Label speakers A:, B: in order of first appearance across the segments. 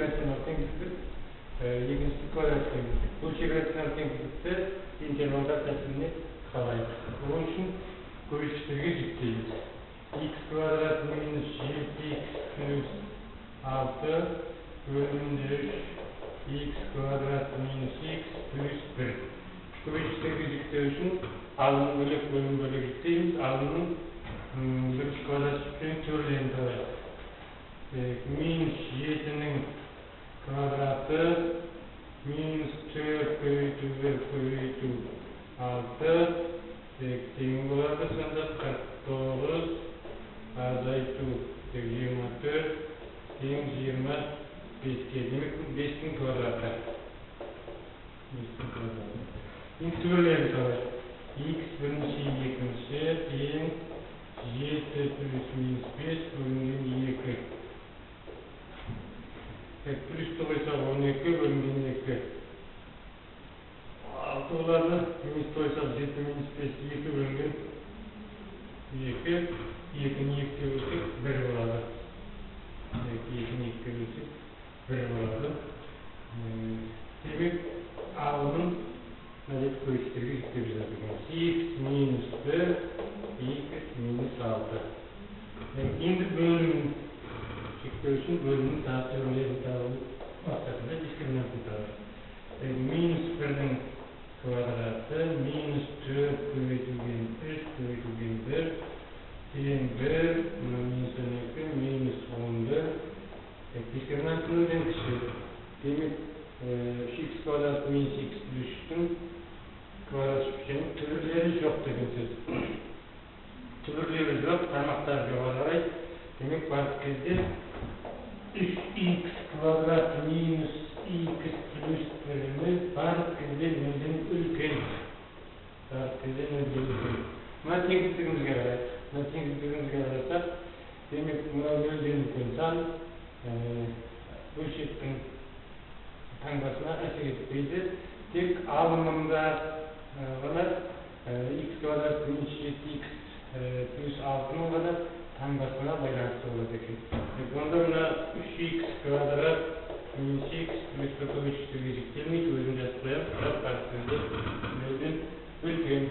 A: рационал теңдік, екіншісі квадрат теңдік. Бұл рационал теңдікті интервалдар тәсіліне қалайық. Бұл үшін көрсеткіштерге жіктейміз. X квадрат минус 7x плюс 6 бөлімінде 3 x квадрат минус x плюс 1. Көрсеткіштерге жіктеу үшін алынын бөлек бөлім бөлек жіктейміз. Алынын бірінші квадрат жүктеуін төрлерін табайық. Минус 7-нің квадраты минус 4 көбейту 1 көбейту 6 тең болады. Сонда 49 азайту 24 тең 25-ке. Демек 5-нің квадраты. Енді төрлерін табайық. X бірінші екінші тең 7 плюс минус 5 бөлінген 2. Плюсті қойсақ 12 бөлінген 2. 6 болады. Минус қойсақ 7 минус 5 2 бөлінген 2. 2-ні 2-ге бөлсек 1 болады. 2-ні 2-ге бөлсек 1 болады. Демек алынын міндет көрсеткіштерге жіктеп жазамыз. X минус 1, x минус 6. Енді бөлім жіктеу үшін бөлімнің төрлерін табу мақсатында дискриминантын табайық. Минус 1-нің квадраты минус 4 көбейтілген 3 көбейтілген 1 тең 1 минус 12 минус 11. Дискриминант нөлден кіші. Демек x квадрат минус x плюс 3-тің квадрат жүктеуінің түбірлері жоқ деген сөз. Түбірлері жоқ, тармақтар жоғары қарай. Демек барлық кезде 3x квадрат минус x плюс 1-іміз барлық кезде нөлден үлкен. Мына теңдігімізге қарасақ, демек мына нөлден үлкен сан бөлшектің таңбасына әсер етпейді. Тек алынымда ғана x квадрат минус 7x плюс 6-ның ғана таңбасына байланысты болады екен. Онда мына 3x квадрат минус x плюс 1 көрсеткіштерге жіктелмейді, өзін жазып қоямыз. Бірақ параметрде нөлден үлкен.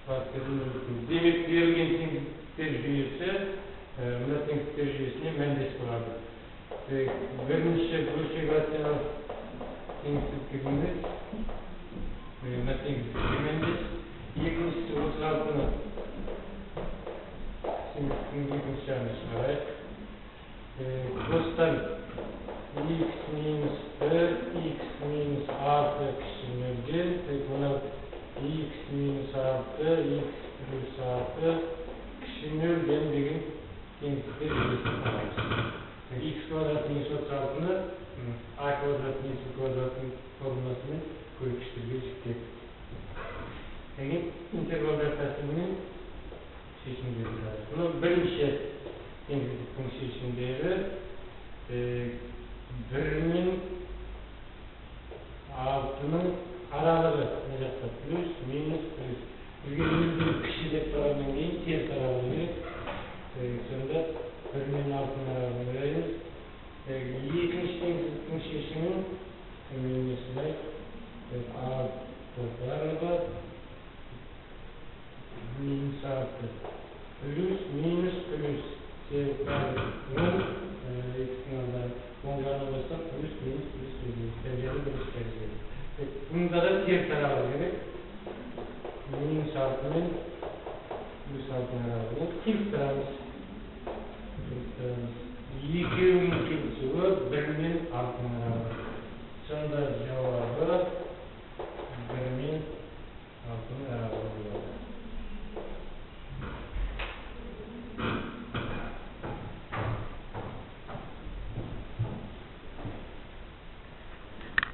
A: Демек берілген теңдіктер жүйесі мына теңдіктер жүйесіне мәндес болады. Бірінші бөлшек рационал теңдіктігіміз мына теңдіктігіне мәндес. Екіншісі 36-ны теңдіктігінің екінші жағына шығарайық. Қостан x минус 1, x минус 6 кіші нөлден, мынау x минус 6, x плюс 6 кіші нөлден деген теңдіктер жүйесін табамыз. X квадрат минус 36-ны a квадрат минус b квадраттың формуласымен көрсеткіштерге жіктеп. Интервалдар тәсілімен шешімдері тұрады. Бұны бірінші теңдіктің шешімдері 1 мен 6-ның аралығы жақта плюс, минус, плюс. Бізге нөлден кіші деп тұрғаннан кейін теріс аралығы керек. Сонда 1 мен 6-ның аралығын береміз. Екінші теңдіктің шешімін барлығы минус 6 плюс, минус, плюс. Оңғаны басқа плюс, минус, плюс, тәжелі біріш тәжелі. Бұнда да теріс аралығы керек. Минус 6 мен плюс 6-ның аралығын келіп тұрамыз. 2